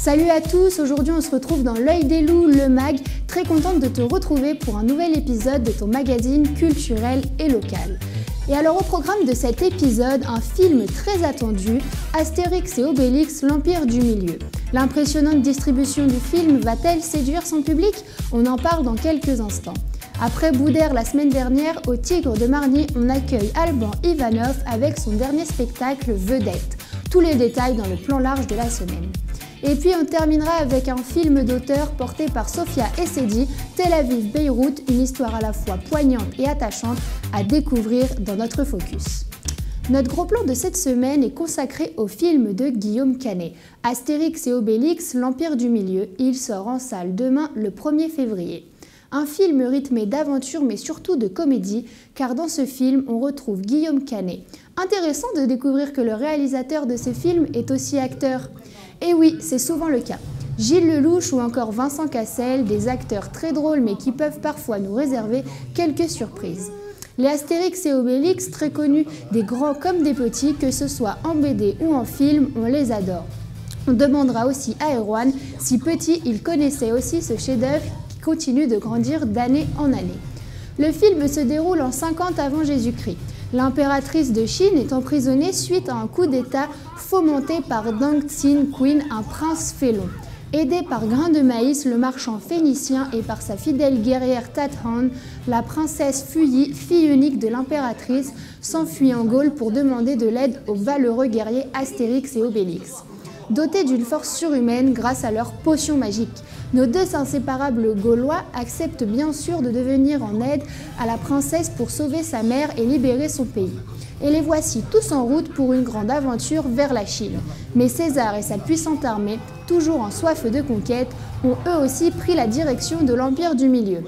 Salut à tous, aujourd'hui on se retrouve dans l'œil des loups, le mag, très contente de te retrouver pour un nouvel épisode de ton magazine culturel et local. Et alors au programme de cet épisode, un film très attendu, Astérix et Obélix, l'Empire du Milieu. L'impressionnante distribution du film va-t-elle séduire son public? On en parle dans quelques instants. Après Boudère la semaine dernière, au Tigre de Marny, on accueille Alban Ivanov avec son dernier spectacle Vedette. Tous les détails dans le plan large de la semaine. Et puis on terminera avec un film d'auteur porté par Sofia Essedi, Tel Aviv-Beyrouth, une histoire à la fois poignante et attachante à découvrir dans notre focus. Notre gros plan de cette semaine est consacré au film de Guillaume Canet, Astérix et Obélix, l'Empire du Milieu. Il sort en salle demain le 1er février. Un film rythmé d'aventure mais surtout de comédie, car dans ce film on retrouve Guillaume Canet. Intéressant de découvrir que le réalisateur de ce film est aussi acteur. Et oui, c'est souvent le cas. Gilles Lelouch ou encore Vincent Cassel, des acteurs très drôles mais qui peuvent parfois nous réserver quelques surprises. Les Astérix et Obélix, très connus des grands comme des petits, que ce soit en BD ou en film, on les adore. On demandera aussi à Erwan si petit il connaissait aussi ce chef-d'œuvre qui continue de grandir d'année en année. Le film se déroule en 50 avant Jésus-Christ. L'impératrice de Chine est emprisonnée suite à un coup d'État fomenté par Deng Xiaoping, un prince félon. Aidé par Grain de Maïs, le marchand phénicien, et par sa fidèle guerrière Tathan, la princesse Fuyi, fille unique de l'impératrice, s'enfuit en Gaule pour demander de l'aide aux valeureux guerriers Astérix et Obélix. Dotés d'une force surhumaine grâce à leur potion magique, nos deux inséparables Gaulois acceptent bien sûr de devenir en aide à la princesse pour sauver sa mère et libérer son pays. Et les voici tous en route pour une grande aventure vers la Chine. Mais César et sa puissante armée, toujours en soif de conquête, ont eux aussi pris la direction de l'Empire du Milieu.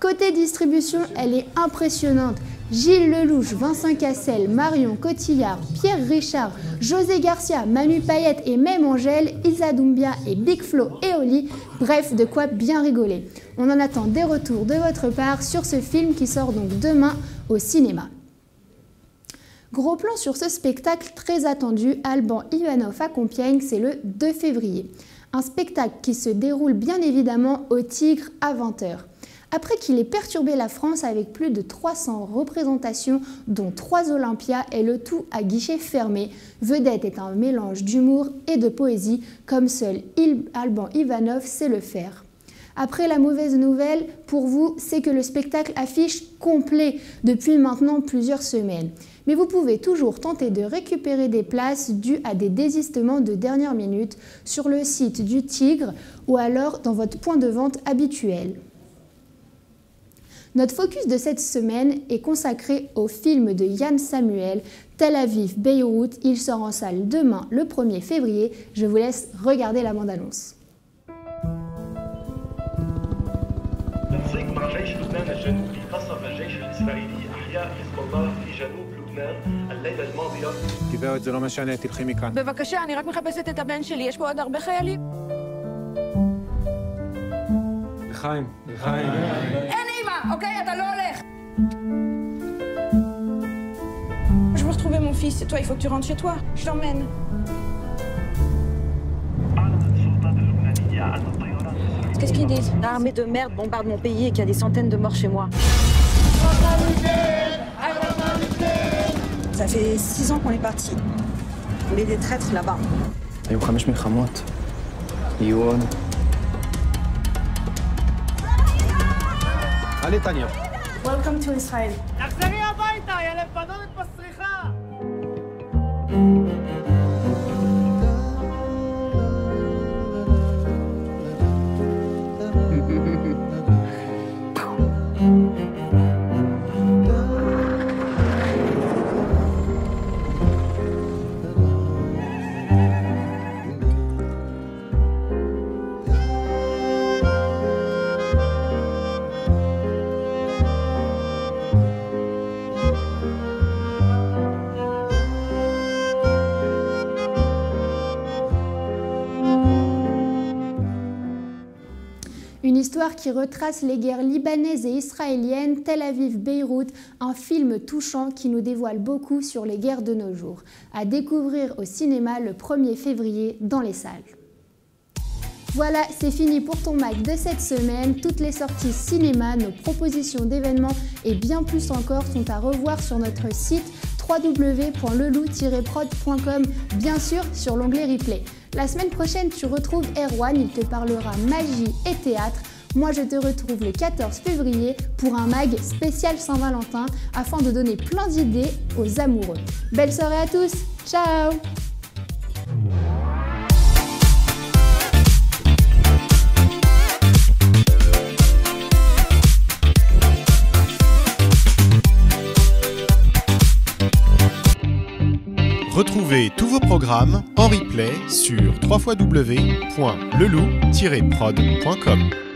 Côté distribution, elle est impressionnante. Gilles Lelouch, Vincent Cassel, Marion Cotillard, Pierre Richard, José Garcia, Manu Payette et même Angèle, Isa Doumbia et Big Flo et Oli, bref, de quoi bien rigoler. On en attend des retours de votre part sur ce film qui sort donc demain au cinéma. Gros plan sur ce spectacle très attendu, Alban Ivanov à Compiègne, c'est le 2 février. Un spectacle qui se déroule bien évidemment au Tigre à 20 h. Après qu'il ait perturbé la France avec plus de 300 représentations, dont 3 Olympias et le tout à guichet fermé, Vedette est un mélange d'humour et de poésie, comme seul Alban Ivanov sait le faire. Après, la mauvaise nouvelle pour vous, c'est que le spectacle affiche complet depuis maintenant plusieurs semaines. Mais vous pouvez toujours tenter de récupérer des places dues à des désistements de dernière minute sur le site du Tigre ou alors dans votre point de vente habituel. Notre focus de cette semaine est consacré au film de Yann Samuel, Tel Aviv-Beyrouth. Il sort en salle demain, le 1er février. Je vous laisse regarder la bande-annonce. גברת, זה לא משנה, תלכי מכאן. בבקשה, אני רק מחפשת את הבן שלי, יש פה עוד הרבה חיילים. לחיים, לחיים. אין אימא, אוקיי? אתה לא הולך. Je veux retrouver mon fils, toi, il faut que tu rentres chez toi. Je t'emmène. Qu'est-ce qu'ils disent? L'armée de merde bombarde mon pays et qu'il y a des centaines de morts chez moi. Ça fait 6 ans qu'on est partis. On est des traîtres là-bas. היו 5 מלחמות. יהיו עוד. עלי טניה. Welcome to Israel. תחזרי הביתה, יא לבנונית מסריחה! Une histoire qui retrace les guerres libanaises et israéliennes, Tel Aviv-Beyrouth, un film touchant qui nous dévoile beaucoup sur les guerres de nos jours. À découvrir au cinéma le 1er février dans les salles. Voilà, c'est fini pour ton Mag de cette semaine. Toutes les sorties cinéma, nos propositions d'événements et bien plus encore sont à revoir sur notre site www.lelou-prod.com, bien sûr sur l'onglet replay. La semaine prochaine, tu retrouves Erwan, il te parlera magie et théâtre. Moi, je te retrouve le 14 février pour un mag spécial Saint-Valentin afin de donner plein d'idées aux amoureux. Belle soirée à tous, ciao! Retrouvez tous vos programmes en replay sur www.lelou-prod.com.